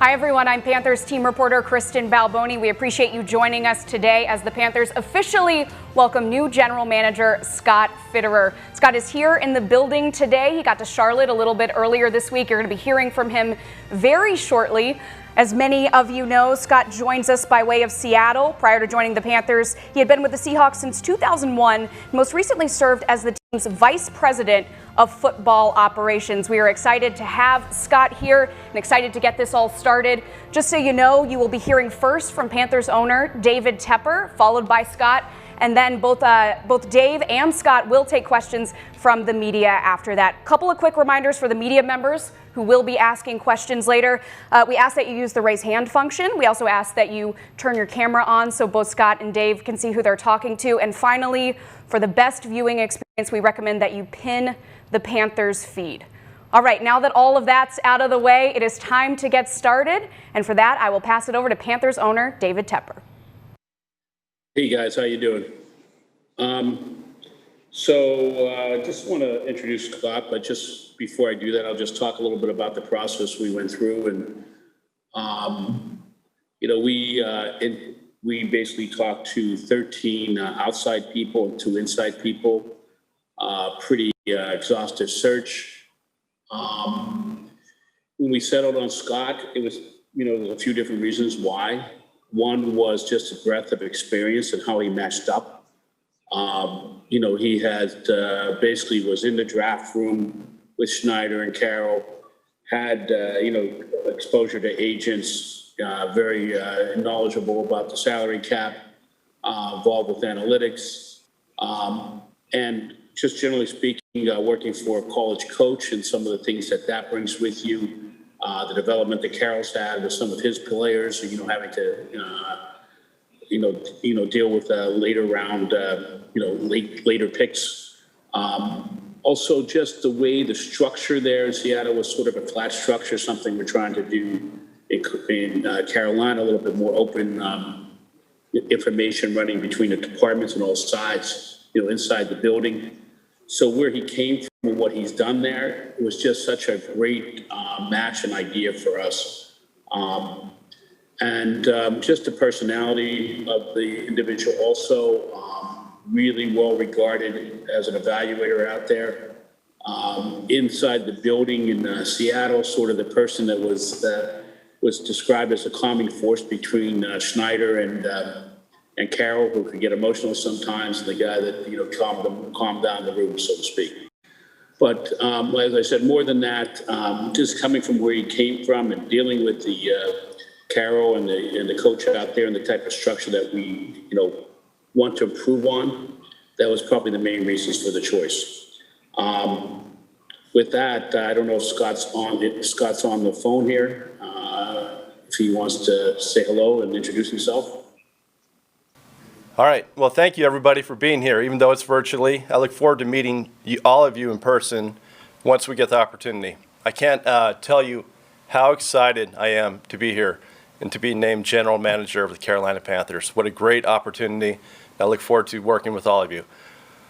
Hi, everyone. I'm Panthers team reporter Kristen Balboni. We appreciate you joining us today as the Panthers officially welcome new general manager Scott Fitterer. Scott is here in the building today. He got to Charlotte a little bit earlier this week. You're going to be hearing from him very shortly. As many of you know, Scott joins us by way of Seattle. Prior to joining the Panthers, he had been with the Seahawks since 2001, and most recently served as the team's vice president of football operations. We are excited to have Scott here and excited to get this all started. Just so you know, you will be hearing first from Panthers owner David Tepper, followed by Scott, and then both Dave and Scott will take questions from the media after that. Couple of quick reminders for the media members who will be asking questions later. We ask that you use the raise hand function. We also ask that you turn your camera on so both Scott and Dave can see who they're talking to. And finally, for the best viewing experience, we recommend that you pin the Panthers feed. All right, now that all of that's out of the way, it is time to get started. And for that, I will pass it over to Panthers owner David Tepper. Hey guys, how you doing? Just want to introduce Scott, but just before I do that, I'll just talk a little bit about the process we went through. And, we basically talked to 13 outside people and 2 inside people, pretty exhaustive search. When we settled on Scott, it was, a few different reasons why. One was just a breadth of experience and how he matched up. He had basically was in the draft room with Schneider and Carroll, had, exposure to agents, very knowledgeable about the salary cap, involved with analytics, and just generally speaking, working for a college coach and some of the things that brings with you, the development that Carroll's had with some of his players, having to, deal with later round, later picks. Also, just the way the structure there in Seattle was sort of a flat structure, something we're trying to do in Carolina, a little bit more open information running between the departments and all sides, inside the building. So where he came from and what he's done there, it was just such a great match and idea for us. Just the personality of the individual also, really well regarded as an evaluator out there. Inside the building in Seattle, sort of the person that was described as a calming force between Schneider and Carroll, who could get emotional sometimes, and the guy that calmed down the room, so to speak. But as I said, more than that, just coming from where he came from and dealing with the Carroll and the coach out there and the type of structure that we want to improve on, that was probably the main reasons for the choice. With that, I don't know if Scott's on the phone here. If he wants to say hello and introduce himself. All right. Well, thank you, everybody, for being here, even though it's virtually. I look forward to meeting all of you in person once we get the opportunity. I can't tell you how excited I am to be here and to be named general manager of the Carolina Panthers. What a great opportunity. I look forward to working with all of you.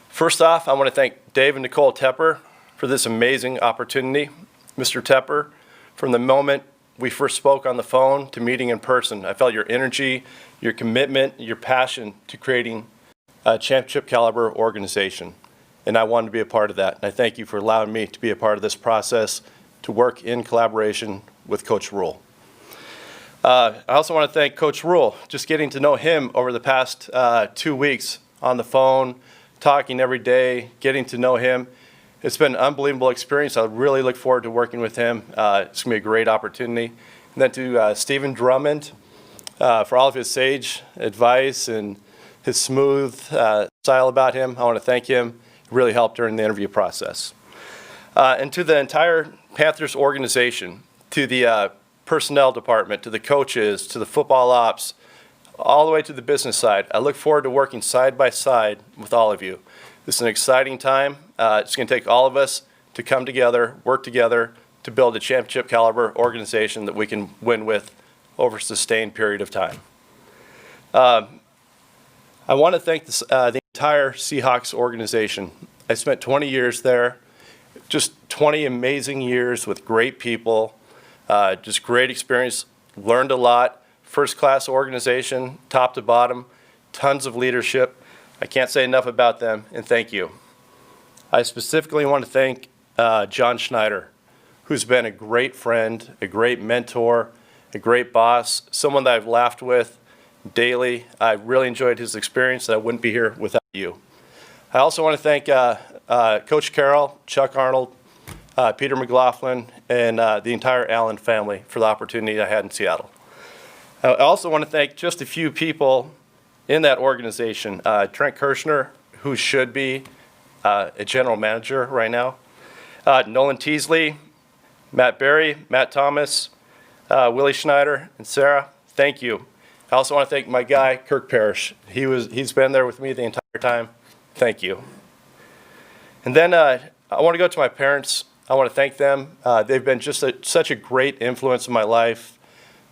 First off, I want to thank Dave and Nicole Tepper for this amazing opportunity. Mr. Tepper, from the moment we first spoke on the phone to meeting in person, I felt your energy, your commitment, your passion to creating a championship caliber organization. And I wanted to be a part of that. And I thank you for allowing me to be a part of this process, to work in collaboration with Coach Rhule. I also want to thank Coach Rhule. Just getting to know him over the past 2 weeks on the phone, talking every day, getting to know him. It's been an unbelievable experience. I really look forward to working with him. It's going to be a great opportunity. And then to Stephen Drummond for all of his sage advice and his smooth style about him. I want to thank him. It really helped during the interview process. And to the entire Panthers organization, to the personnel department, to the coaches, to the football ops, all the way to the business side. I look forward to working side by side with all of you. This is an exciting time. It's going to take all of us to come together, work together to build a championship caliber organization that we can win with over a sustained period of time. I want to thank the entire Seahawks organization. I spent 20 years there, just 20 amazing years with great people, just great experience learned a lot, first-class organization, top to bottom, tons of leadership. I can't say enough about them, and thank you. I specifically want to thank John Schneider, who's been a great friend, a great mentor, a great boss, someone that I've laughed with daily. I really enjoyed his experience, and I wouldn't be here without you. I also want to thank Coach Carroll, Chuck Arnold, Peter McLaughlin, and the entire Allen family for the opportunity I had in Seattle. I also want to thank just a few people in that organization. Trent Kirshner, who should be a general manager right now. Nolan Teasley, Matt Berry, Matt Thomas, Willie Schneider, and Sarah, thank you. I also want to thank my guy, Kirk Parrish. He's been there with me the entire time. Thank you. And then I want to go to my parents. I want to thank them. They've been just such a great influence in my life.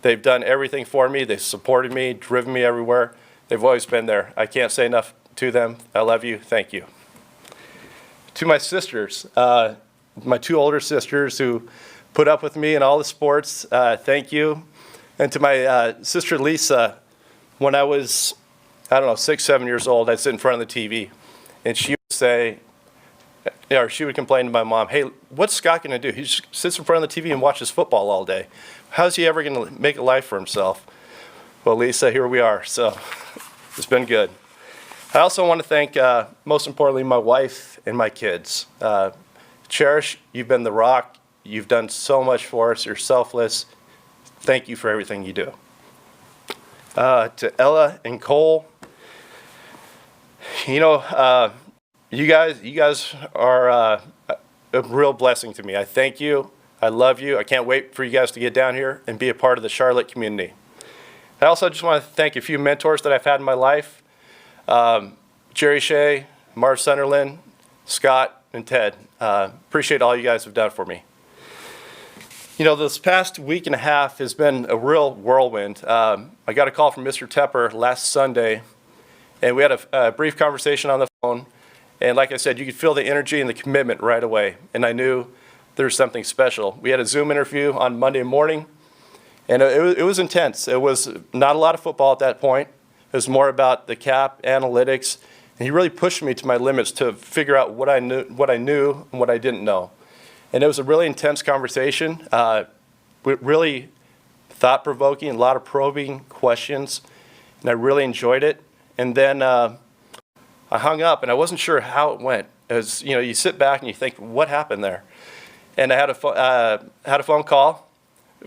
They've done everything for me. They've supported me, driven me everywhere. They've always been there. I can't say enough to them. I love you. Thank you. To my sisters, my two older sisters who put up with me in all the sports, thank you. And to my sister Lisa, when I was, 6, 7 years old, I'd sit in front of the TV, and she would say, or she would complain to my mom, hey, what's Scott going to do? He just sits in front of the TV and watches football all day. How's he ever going to make a life for himself? Well, Lisa, here we are, so it's been good. I also want to thank, most importantly, my wife and my kids. Cherish, you've been the rock. You've done so much for us. You're selfless. Thank you for everything you do. To Ella and Cole, you guys are a real blessing to me. I thank you. I love you. I can't wait for you guys to get down here and be a part of the Charlotte community. I also just want to thank a few mentors that I've had in my life. Jerry Shea, Marv Sunderland, Scott, and Ted. Appreciate all you guys have done for me. This past week and a half has been a real whirlwind. I got a call from Mr. Tepper last Sunday, and we had a brief conversation on the phone. And like I said, you could feel the energy and the commitment right away. And I knew there was something special. We had a Zoom interview on Monday morning, and it was intense. It was not a lot of football at that point. It was more about the cap, analytics, and he really pushed me to my limits to figure out what I knew and what I didn't know. And it was a really intense conversation, really thought-provoking, a lot of probing questions, and I really enjoyed it. And then I hung up, and I wasn't sure how it went. As you sit back and you think, what happened there? And I had a phone call,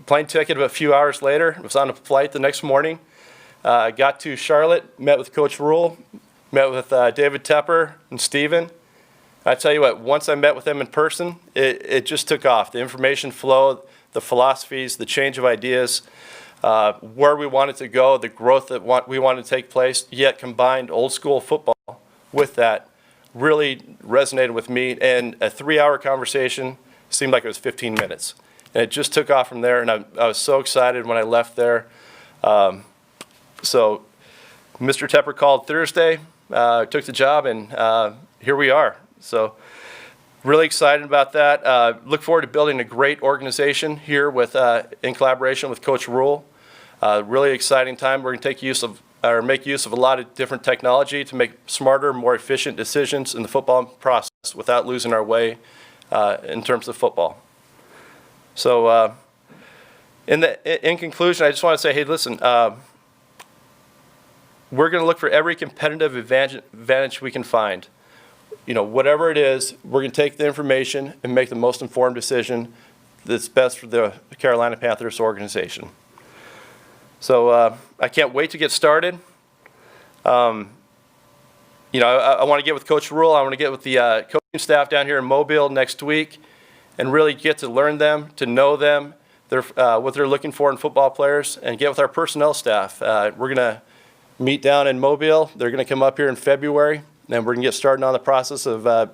plane ticket a few hours later. I was on a flight the next morning. Got to Charlotte, met with Coach Rhule, met with David Tepper and Steven. I tell you what, once I met with them in person, it just took off. The information flow, the philosophies, the change of ideas, where we wanted to go, the growth that we wanted to take place, yet combined old school football with that really resonated with me. And a 3-hour conversation seemed like it was 15 minutes. And it just took off from there, and I was so excited when I left there. So Mr. Tepper called Thursday, took the job, and here we are. So really excited about that. Look forward to building a great organization here in collaboration with Coach Rhule. Really exciting time. We're going to make use of a lot of different technology to make smarter, more efficient decisions in the football process without losing our way in terms of football. So in conclusion, I just want to say, hey, listen, we're going to look for every competitive advantage we can find. Whatever it is, we're going to take the information and make the most informed decision that's best for the Carolina Panthers organization. So I can't wait to get started. I want to get with Coach Rhule. I want to get with the coaching staff down here in Mobile next week and really get to learn them, to know them, what they're looking for in football players, and get with our personnel staff. We're going to meet down in Mobile. They're going to come up here in February. And we're going to get started on the process of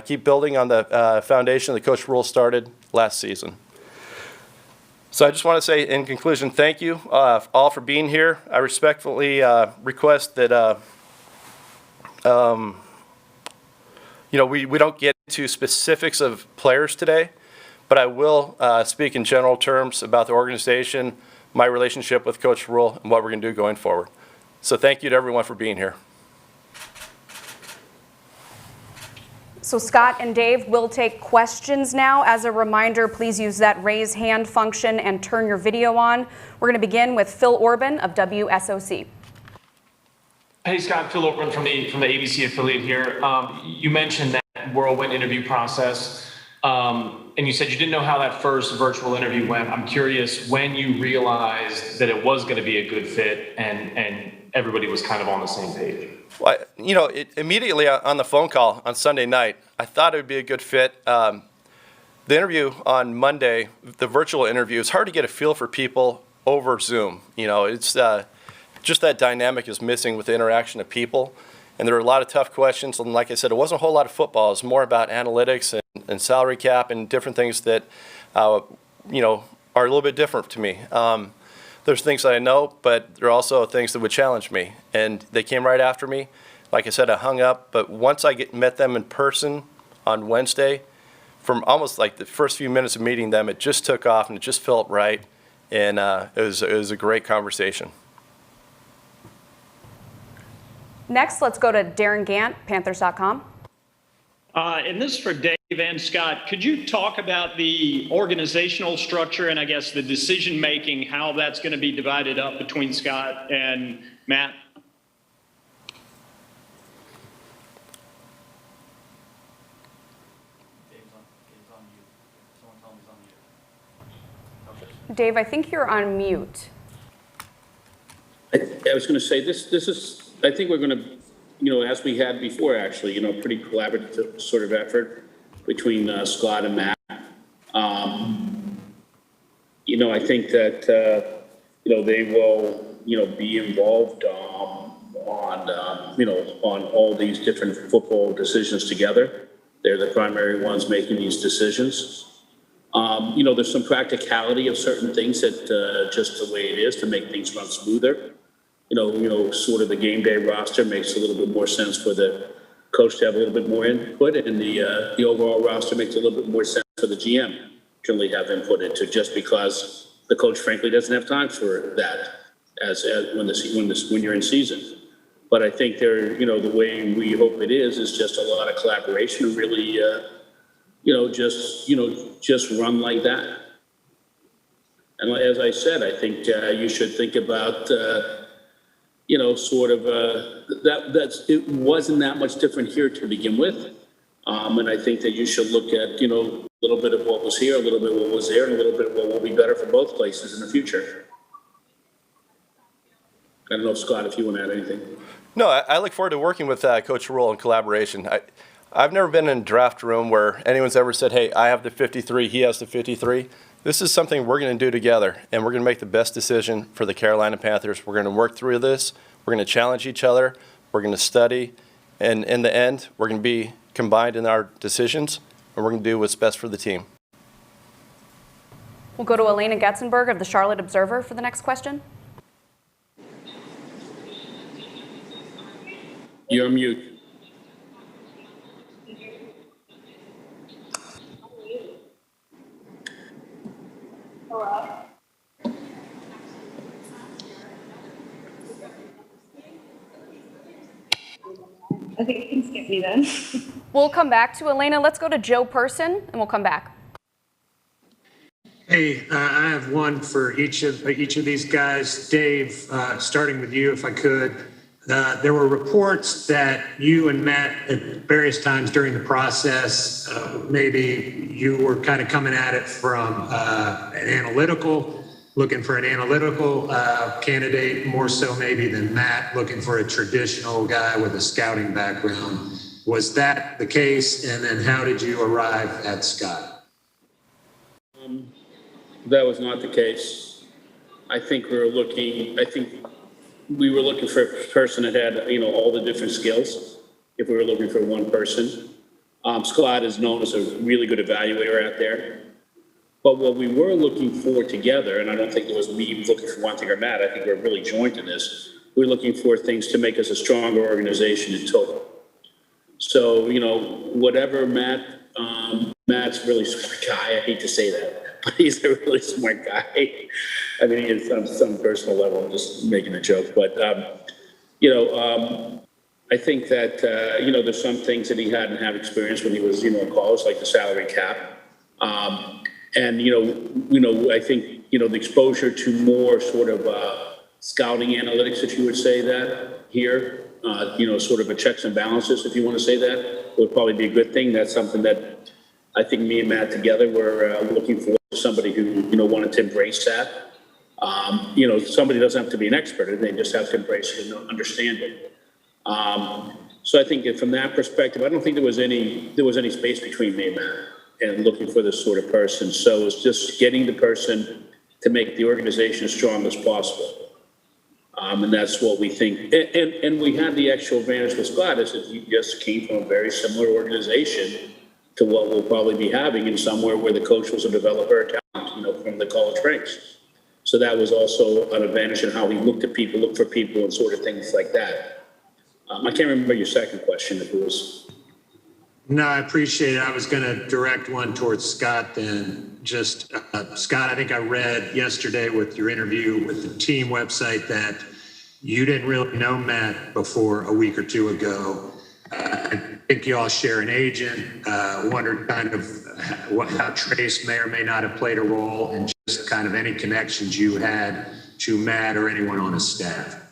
keep building on the foundation that Coach Rhule started last season. So I just want to say in conclusion, thank you all for being here. I respectfully request that we don't get into specifics of players today, but I will speak in general terms about the organization, my relationship with Coach Rhule and what we're going to do going forward. So thank you to everyone for being here. So Scott and Dave will take questions now. As a reminder, please use that raise hand function and turn your video on. We're going to begin with Phil Orban of WSOC. Hey Scott, Phil Orban from the ABC affiliate here. You mentioned that whirlwind interview process, and you said you didn't know how that first virtual interview went. I'm curious when you realized that it was going to be a good fit and everybody was kind of on the same page. Well, immediately on the phone call on Sunday night, I thought it would be a good fit. The interview on Monday, the virtual interview, it's hard to get a feel for people over Zoom. It's just that dynamic is missing with the interaction of people. And there were a lot of tough questions. And like I said, it wasn't a whole lot of football. It was more about analytics and salary cap and different things that, are a little bit different to me. There's things that I know, but there are also things that would challenge me. And they came right after me. Like I said, I hung up. But once I met them in person on Wednesday, from almost like the first few minutes of meeting them, it just took off and it just felt right. And it was a great conversation. Next, let's go to Darren Gant, Panthers.com. And this is for Dave and Scott. Could you talk about the organizational structure and I guess the decision-making, how that's going to be divided up between Scott and Matt? Dave, I think you're on mute. I was going to say this is, I think we're going to, as we had before, actually, pretty collaborative sort of effort between Scott and Matt. I think that, they will, be involved on all these different football decisions together. They're the primary ones making these decisions. There's some practicality of certain things that just the way it is to make things run smoother. Sort of the game day roster makes a little bit more sense for the coach to have a little bit more input, and the overall roster makes a little bit more sense for the GM to really have input into, just because the coach frankly doesn't have time for that as when you're in season. But I think the way we hope it is just a lot of collaboration and really, just run like that. And as I said, I think you should think about, it wasn't that much different here to begin with. And I think that you should look at, a little bit of what was here, a little bit of what was there, and a little bit of what will be better for both places in the future. I don't know, Scott, if you want to add anything. No, I look forward to working with Coach Rhule in collaboration. I've never been in a draft room where anyone's ever said, hey, I have the 53, he has the 53. This is something we're going to do together, and we're going to make the best decision for the Carolina Panthers. We're going to work through this. We're going to challenge each other. We're going to study. And in the end, we're going to be combined in our decisions, and we're going to do what's best for the team. We'll go to Elena Getzenberg of the Charlotte Observer for the next question. You're on mute. Okay, you can skip me then. We'll come back to Elena. Let's go to Joe Person, and we'll come back. Hey, I have one for each of these guys. Dave, starting with you, if I could. There were reports that you and Matt at various times during the process, maybe you were kind of coming at it from looking for an analytical candidate, more so maybe than Matt, looking for a traditional guy with a scouting background. Was that the case? And then how did you arrive at Scott? That was not the case. I think we were looking for a person that had, all the different skills, if we were looking for one person. Scott is known as a really good evaluator out there. But what we were looking for together, and I don't think it was me looking for one thing or Matt, I think we're really joint in this, we're looking for things to make us a stronger organization in total. So, whatever Matt Matt's a really smart guy. I hate to say that, but he's a really smart guy. I mean, he is on some personal level. I'm just making a joke, but I think that there's some things that he hadn't had experience when he was in college, like the salary cap, and I think the exposure to more sort of scouting analytics, if you would say that here, sort of a checks and balances, if you want to say that, would probably be a good thing. That's something that I think me and Matt together were looking for somebody who wanted to embrace that. Somebody doesn't have to be an expert; they just have to embrace it and understand it. So I think that from that perspective, I don't think there was any space between me and Matt and looking for this sort of person. So it's just getting the person to make the organization as strong as possible. And that's what we think. And we had the actual advantage with Scott is that he just came from a very similar organization to what we'll probably be having in somewhere where the coach was a developer of talent, from the college ranks. So that was also an advantage in how he looked for people and sort of things like that. I can't remember your second question, if it was. No, I appreciate it. I was going to direct one towards Scott then. Just, Scott, I think I read yesterday with your interview with the team website that you didn't really know Matt before a week or two ago. I think you all share an agent. Wondered kind of how Trace may or may not have played a role, and just kind of any connections you had to Matt or anyone on his staff.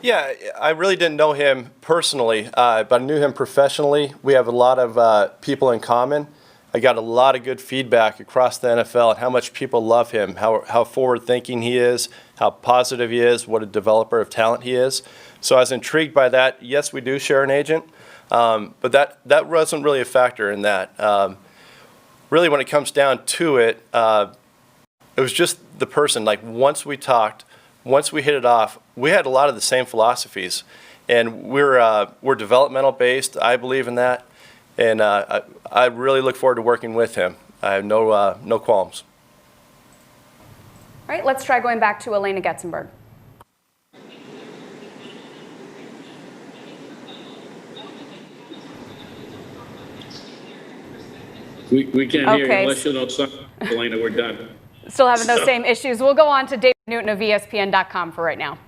Yeah, I really didn't know him personally, but I knew him professionally. We have a lot of people in common. I got a lot of good feedback across the NFL on how much people love him, how forward-thinking he is, how positive he is, what a developer of talent he is. So I was intrigued by that. Yes, we do share an agent, but that wasn't really a factor in that. Really, when it comes down to it, it was just the person. Like, once we talked, once we hit it off, we had a lot of the same philosophies, and we're developmental based. I believe in that, and I really look forward to working with him. I have no qualms. All right, let's try going back to Elena Getzenberg. We can't hear you unless you know something, Elena. We're done. Still having those same issues. We'll go on to David Newton of ESPN.com for right now.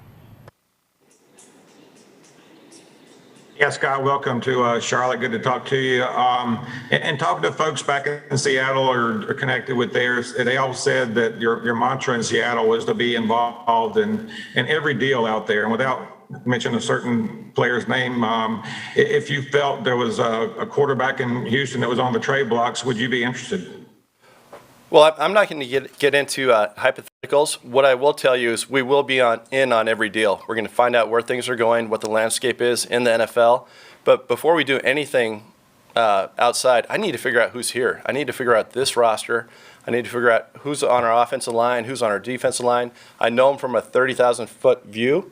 Yeah, Scott, welcome to Charlotte. Good to talk to you. And talking to folks back in Seattle or connected with theirs, they all said that your mantra in Seattle was to be involved in every deal out there. And without mentioning a certain player's name, if you felt there was a quarterback in Houston that was on the trade blocks, would you be interested? Well, I'm not going to get into hypotheticals. What I will tell you is we will be in on every deal. We're going to find out where things are going, what the landscape is in the NFL. But before we do anything outside, I need to figure out who's here. I need to figure out this roster. I need to figure out who's on our offensive line, who's on our defensive line. I know them from a 30,000-foot view,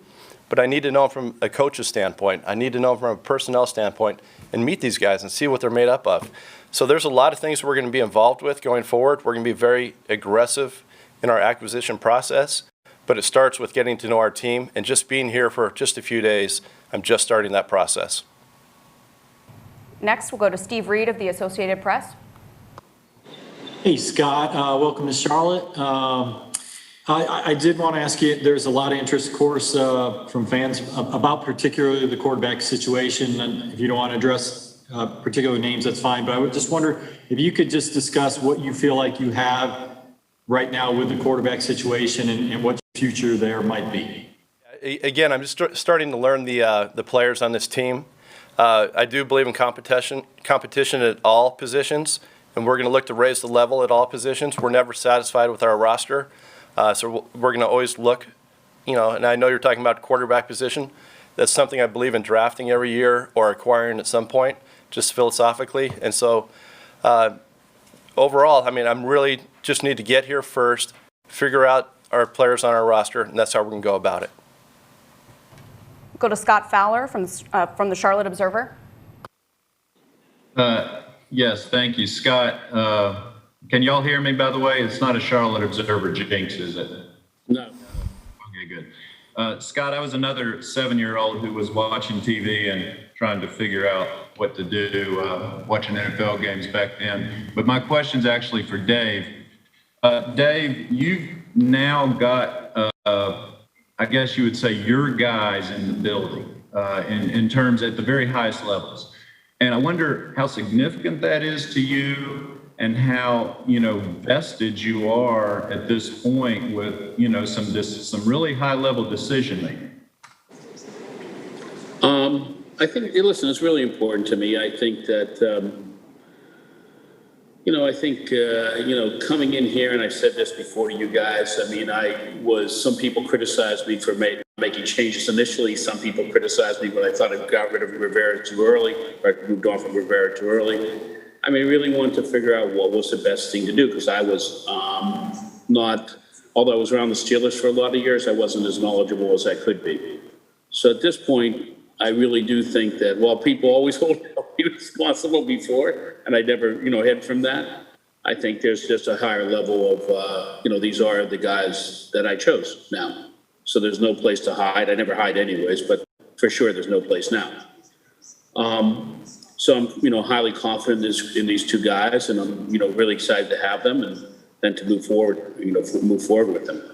but I need to know them from a coach's standpoint. I need to know them from a personnel standpoint and meet these guys and see what they're made up of. So there's a lot of things we're going to be involved with going forward. We're going to be very aggressive in our acquisition process, but it starts with getting to know our team, and just being here for just a few days, I'm just starting that process. Next, we'll go to Steve Reed of the Associated Press. Hey, Scott, welcome to Charlotte. I did want to ask you, there's a lot of interest, of course, from fans about particularly the quarterback situation, and if you don't want to address particular names, that's fine. But I would just wonder if you could just discuss what you feel like you have right now with the quarterback situation and what your future there might be. Again, I'm just starting to learn the players on this team. I do believe in competition at all positions, and we're going to look to raise the level at all positions. We're never satisfied with our roster, so we're going to always look, and I know you're talking about quarterback position. That's something I believe in drafting every year or acquiring at some point, just philosophically. And so overall, I mean, I'm really just need to get here first, figure out our players on our roster, and that's how we're going to go about it. Go to Scott Fowler from the Charlotte Observer. Yes, thank you, Scott. Can y'all hear me, by the way? It's not a Charlotte Observer jinx, is it? No. Okay, good. Scott, I was another 7-year-old who was watching TV and trying to figure out what to do, watching NFL games back then. But my question's actually for Dave. Dave, you've now got, I guess you would say, your guys in the building in terms at the very highest levels. And I wonder how significant that is to you and how, vested you are at this point with, some really high level decision making. I think, listen, it's really important to me. I think that, coming in here, and I said this before to you guys, some people criticized me for making changes initially. Some people criticized me when I thought I got rid of Rivera too early, or moved on from Rivera too early. I really wanted to figure out what was the best thing to do, because I was although I was around the Steelers for a lot of years, I wasn't as knowledgeable as I could be. So at this point, I really do think that while people always hold me responsible before, and I never, hid from that, I think there's just a higher level of, these are the guys that I chose now. So there's no place to hide. I never hide anyways, but for sure there's no place now. So I'm, highly confident in these two guys, and I'm, really excited to have them and then to move forward, move forward with them.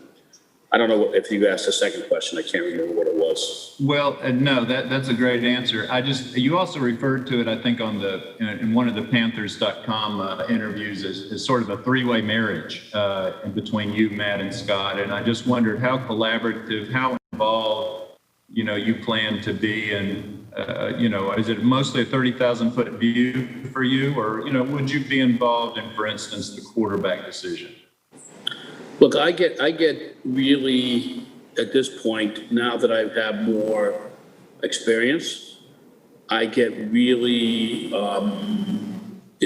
I don't know if you asked a second question. I can't remember what it was. Well, no, that's a great answer. You also referred to it, I think, in one of the Panthers.com interviews as sort of a three-way marriage in between you, Matt, and Scott. And I just wondered how collaborative, how involved, you plan to be, and is it mostly a 30,000-foot view for you, or would you be involved in, for instance, the quarterback decision? Look, I get really, at this point, now that I've had more experience, I get really,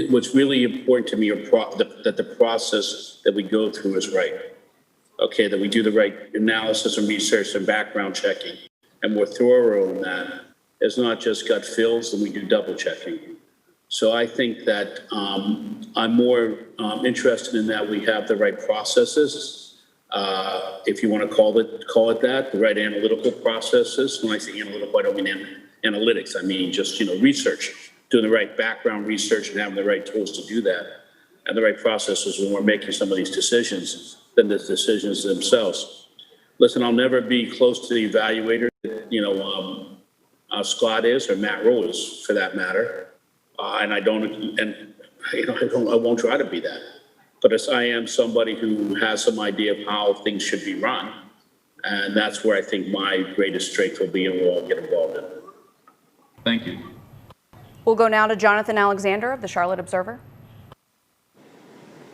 what's really important to me that the process that we go through is right. Okay, that we do the right analysis and research and background checking, and we're thorough in that. It's not just gut feels, and we do double checking. So I think that I'm more interested in that we have the right processes, if you want to call it that, the right analytical processes. When I say analytical, I don't mean analytics. I mean just research, doing the right background research and having the right tools to do that, and the right processes when we're making some of these decisions than the decisions themselves. Listen, I'll never be close to the evaluator that Scott is, or Matt Rhule is, for that matter. And I won't try to be that. But I am somebody who has some idea of how things should be run. And that's where I think my greatest strength will be, and we'll all get involved in. Thank you. We'll go now to Jonathan Alexander of the Charlotte Observer.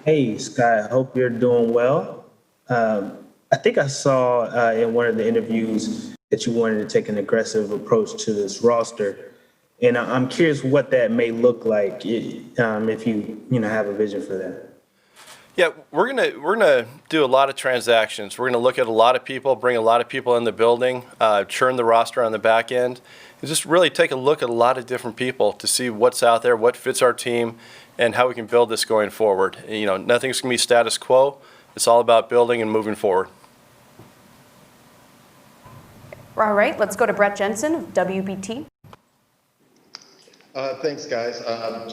Hey, Scott, I hope you're doing well. I think I saw in one of the interviews that you wanted to take an aggressive approach to this roster. And I'm curious what that may look like if you have a vision for that. Yeah, we're gonna do a lot of transactions. We're gonna look at a lot of people, bring a lot of people in the building, churn the roster on the back end, and just really take a look at a lot of different people to see what's out there, what fits our team, and how we can build this going forward. Nothing's gonna be status quo. It's all about building and moving forward. All right, let's go to Brett Jensen of WBT. Thanks, guys.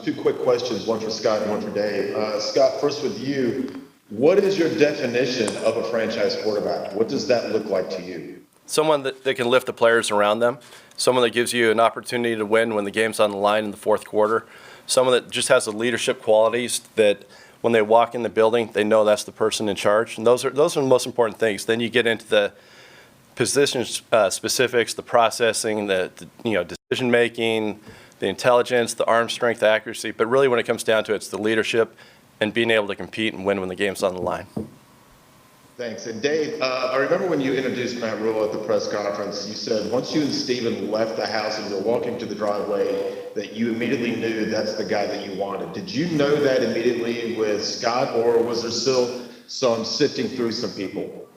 Two quick questions, one for Scott and one for Dave. Scott, first with you. What is your definition of a franchise quarterback? What does that look like to you? Someone that can lift the players around them, someone that gives you an opportunity to win when the game's on the line in the fourth quarter, someone that just has the leadership qualities that when they walk in the building, they know that's the person in charge. And those are the most important things. Then you get into the position specifics, the processing, the decision making, the intelligence, the arm strength, the accuracy, but really when it comes down to it, it's the leadership and being able to compete and win when the game's on the line. Thanks. And Dave, I remember when you introduced Matt Rhule at the press conference, you said once you and Steven left the house and you were walking to the driveway, that you immediately knew that's the guy that you wanted. Did you know that immediately with Scott, or was there still some sifting through some people?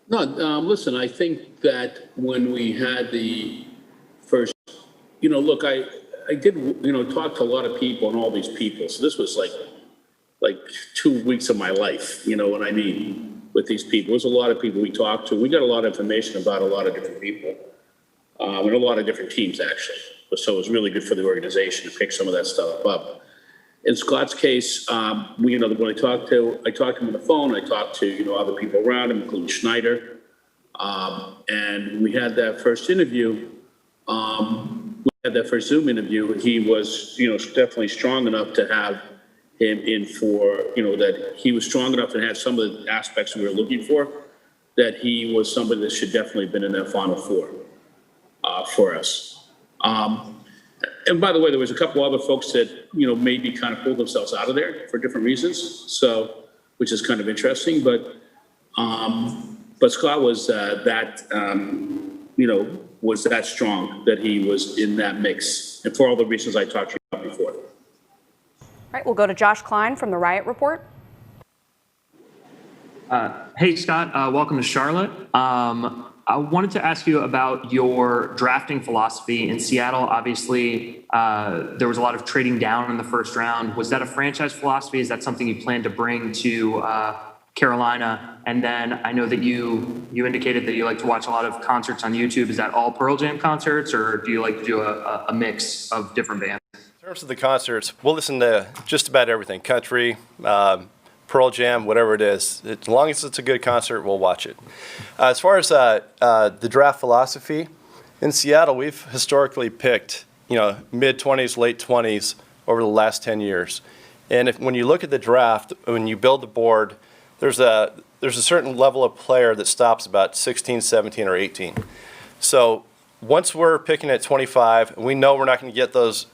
No, listen, I think that when we had the first, look, I did, talk to a lot of people and all these people. So this was like 2 weeks of my life, what I mean, with these people. There's a lot of people we talked to. We got a lot of information about a lot of different people, and a lot of different teams, actually. So it was really good for the organization to pick some of that stuff up. In Scott's case, when I talked to him on the phone, I talked to, other people around him, including Schneider. And we had that first interview. That first Zoom interview, he was, definitely strong enough to have him in for, that he was strong enough and had some of the aspects we were looking for, that he was somebody that should definitely have been in that Final Four for us. And by the way, there was a couple other folks that, maybe kind of pulled themselves out of there for different reasons. So, which is kind of interesting, but Scott was was that strong that he was in that mix, and for all the reasons I talked to you about before. All right, we'll go to Josh Klein from the Riot Report. Hey, Scott, welcome to Charlotte. I wanted to ask you about your drafting philosophy in Seattle. Obviously, there was a lot of trading down in the first round. Was that a franchise philosophy? Is that something you plan to bring to Carolina? And then I know that you indicated that you like to watch a lot of concerts on YouTube. Is that all Pearl Jam concerts, or do you like to do a mix of different bands? In terms of the concerts, we'll listen to just about everything, country, Pearl Jam, whatever it is. As long as it's a good concert, we'll watch it. As far as the draft philosophy, in Seattle, we've historically picked, mid-20s, late 20s over the last 10 years. And when you look at the draft, when you build the board, there's a certain level of player that stops about 16, 17, or 18. So once we're picking at 25, we know we're not going to get those,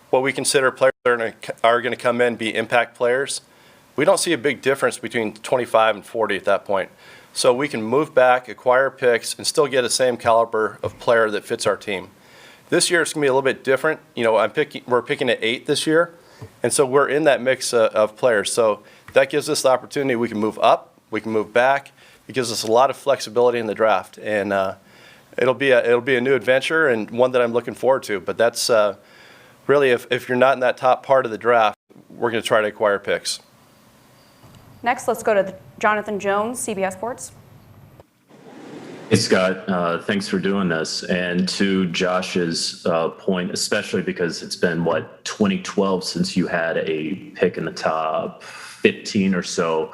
what we consider players that are going to come in and be impact players. We don't see a big difference between 25 and 40 at that point. So we can move back, acquire picks, and still get the same caliber of player that fits our team. This year it's going to be a little bit different. We're picking at 8 this year, and so we're in that mix of players. So that gives us the opportunity. We can move up, we can move back. It gives us a lot of flexibility in the draft, and it'll be a new adventure and one that I'm looking forward to. But that's really, if you're not in that top part of the draft, we're going to try to acquire picks. Next, let's go to Jonathan Jones, CBS Sports. Hey, Scott, thanks for doing this. And to Josh's point, especially because it's been, 2012 since you had a pick in the top 15 or so.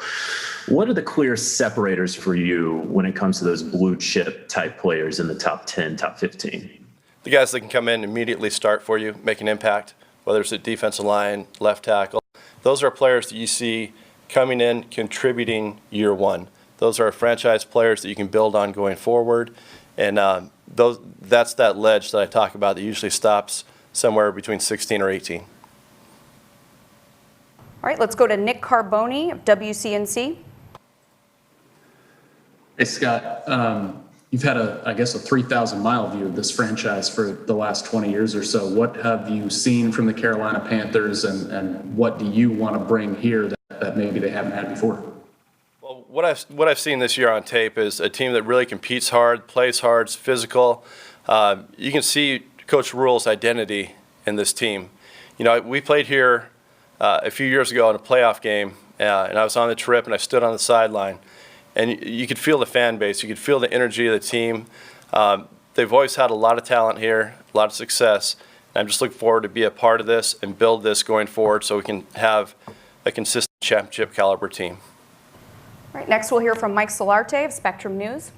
What are the clear separators for you when it comes to those blue chip type players in the top 10, top 15? The guys that can come in and immediately start for you, make an impact, whether it's a defensive line, left tackle. Those are players that you see coming in, contributing year one. Those are franchise players that you can build on going forward. And that's that ledge that I talk about that usually stops somewhere between 16 or 18. All right, let's go to Nick Carboni of WCNC. Hey, Scott. You've had a 3,000-mile view of this franchise for the last 20 years or so. What have you seen from the Carolina Panthers, and what do you want to bring here that maybe they haven't had before? Well, what I've seen this year on tape is a team that really competes hard, plays hard, is physical. You can see Coach Rhule's identity in this team. We played here a few years ago in a playoff game, and I was on the trip and I stood on the sideline. And you could feel the fan base. You could feel the energy of the team. They've always had a lot of talent here, a lot of success. And I'm just looking forward to be a part of this and build this going forward so we can have a consistent championship caliber team. All right, next we'll hear from Mike Solarte of Spectrum News.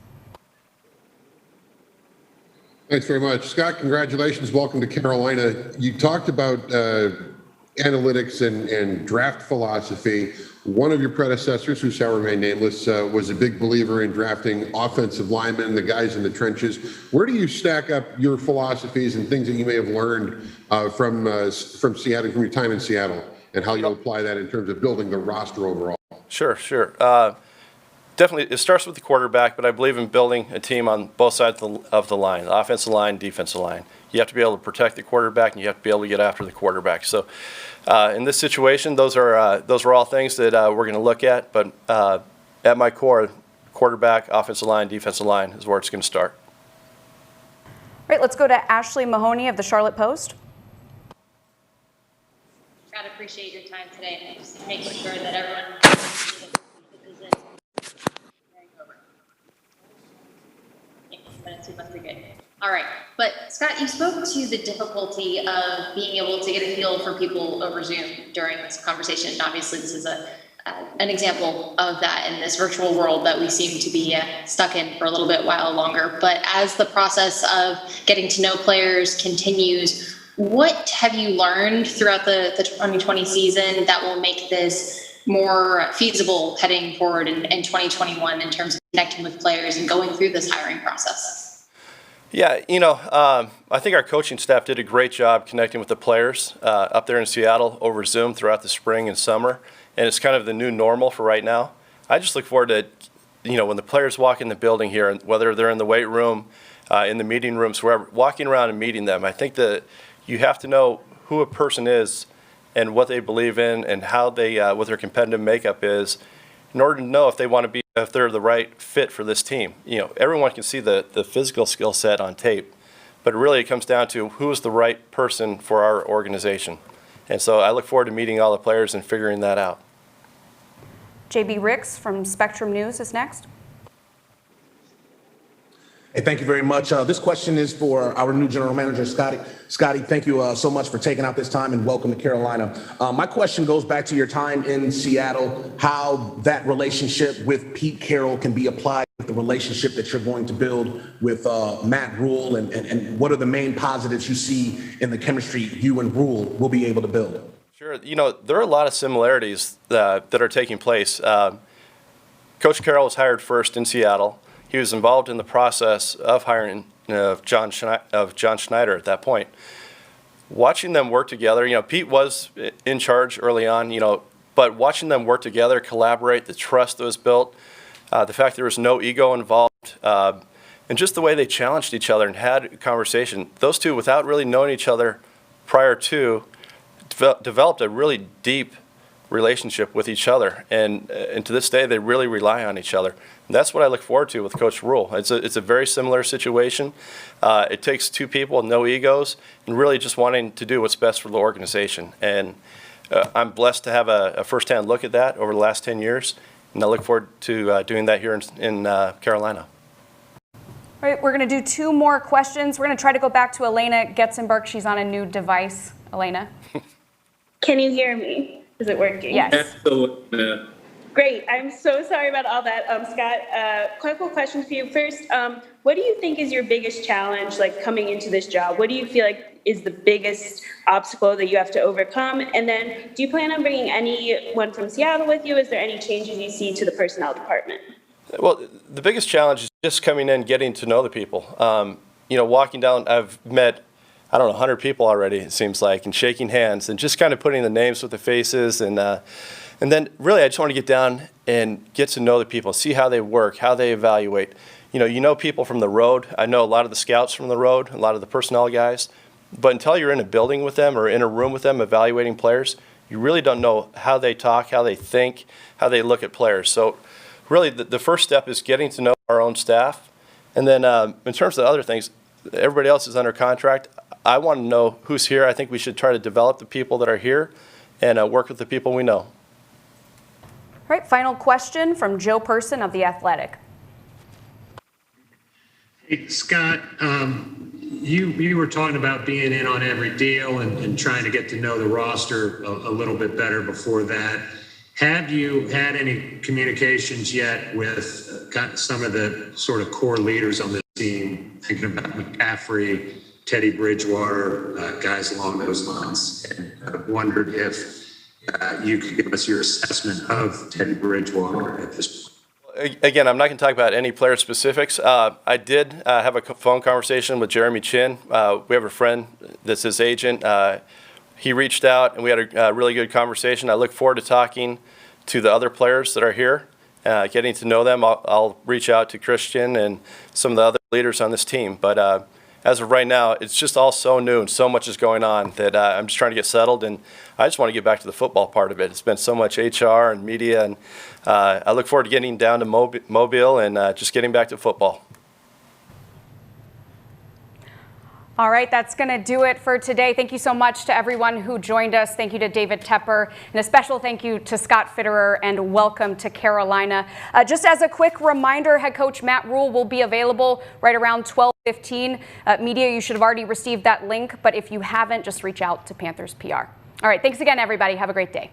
Thanks very much. Scott, congratulations. Welcome to Carolina. You talked about analytics and draft philosophy. One of your predecessors, who shall remain nameless, was a big believer in drafting offensive linemen, the guys in the trenches. Where do you stack up your philosophies and things that you may have learned from Seattle, from your time in Seattle, and how you'll apply that in terms of building the roster overall? Sure. Definitely, it starts with the quarterback, but I believe in building a team on both sides of the line, the offensive line, defensive line. You have to be able to protect the quarterback, and you have to be able to get after the quarterback. So in this situation, those are all things that we're going to look at. But at my core, quarterback, offensive line, defensive line is where it's going to start. All right, let's go to Ashley Mahoney of the Charlotte Post. Scott, appreciate your time today and just making sure that everyone isn't carrying over. Minutes, we must be good. All right. But Scott, you spoke to the difficulty of being able to get a feel for people over Zoom during this conversation. And obviously, this is an example of that in this virtual world that we seem to be stuck in for a little bit while longer. But as the process of getting to know players continues, what have you learned throughout the 2020 season that will make this more feasible heading forward in 2021 in terms of connecting with players and going through this hiring process? Yeah, I think our coaching staff did a great job connecting with the players up there in Seattle over Zoom throughout the spring and summer, and it's kind of the new normal for right now. I just look forward to, when the players walk in the building here, whether they're in the weight room, in the meeting rooms, wherever, walking around and meeting them. I think that you have to know who a person is and what they believe in and how they, what their competitive makeup is, in order to know if they want to be, if they're the right fit for this team. Everyone can see the physical skill set on tape, but really it comes down to who is the right person for our organization. And so I look forward to meeting all the players and figuring that out. JB Ricks from Spectrum News is next. Hey, thank you very much. This question is for our new general manager, Scotty. Scotty, thank you so much for taking out this time and welcome to Carolina. My question goes back to your time in Seattle, how that relationship with Pete Carroll can be applied with the relationship that you're going to build with Matt Rhule, and what are the main positives you see in the chemistry you and Rhule will be able to build? Sure. There are a lot of similarities that are taking place. Coach Carroll was hired first in Seattle. He was involved in the process of hiring John Schneider at that point. Watching them work together, Pete was in charge early on, but watching them work together, collaborate, the trust that was built, the fact there was no ego involved, and just the way they challenged each other and had a conversation. Those two, without really knowing each other prior to, developed a really deep relationship with each other, and to this day they really rely on each other. And that's what I look forward to with Coach Rhule. It's a very similar situation. It takes two people with no egos and really just wanting to do what's best for the organization. And I'm blessed to have a firsthand look at that over the last 10 years, and I look forward to doing that here in Carolina. All right, we're going to do two more questions. We're going to try to go back to Elena Getzenberg. She's on a new device. Elena? Can you hear me? Is it working? Yes. Absolutely. Great. I'm so sorry about all that. Scott, quick question for you. First, what do you think is your biggest challenge, coming into this job? What do you feel like is the biggest obstacle that you have to overcome? And then do you plan on bringing anyone from Seattle with you? Is there any changes you see to the personnel department? Well, the biggest challenge is just coming in, getting to know the people. Walking down, I've met 100 people already, it seems like, and shaking hands and just kind of putting the names with the faces. And then really I just want to get down and get to know the people, see how they work, how they evaluate. You know people from the road. I know a lot of the scouts from the road, a lot of the personnel guys. But until you're in a building with them or in a room with them evaluating players, you really don't know how they talk, how they think, how they look at players. So really the first step is getting to know our own staff. And then in terms of the other things, everybody else is under contract. I want to know who's here. I think we should try to develop the people that are here and work with the people we know. All right, final question from Joe Person of The Athletic. Hey, Scott, you were talking about being in on every deal and trying to get to know the roster a little bit better before that. Have you had any communications yet with some of the sort of core leaders on this team, thinking about McCaffrey, Teddy Bridgewater, guys along those lines? And I wondered if you could give us your assessment of Teddy Bridgewater at this point. Again, I'm not going to talk about any player specifics. I did have a phone conversation with Jeremy Chin. We have a friend that's his agent. He reached out, and we had a really good conversation. I look forward to talking to the other players that are here, getting to know them. I'll reach out to Christian and some of the other leaders on this team. But as of right now, it's just all so new and so much is going on that I'm just trying to get settled, and I just want to get back to the football part of it. It's been so much HR and media, and I look forward to getting down to Mobile and just getting back to football. All right, that's going to do it for today. Thank you so much to everyone who joined us. Thank you to David Tepper, and a special thank you to Scott Fitterer, and welcome to Carolina. Just as a quick reminder, head coach Matt Rhule will be available right around 12 15. Media, you should have already received that link, but if you haven't, just reach out to Panthers PR. All right, thanks again, everybody. Have a great day.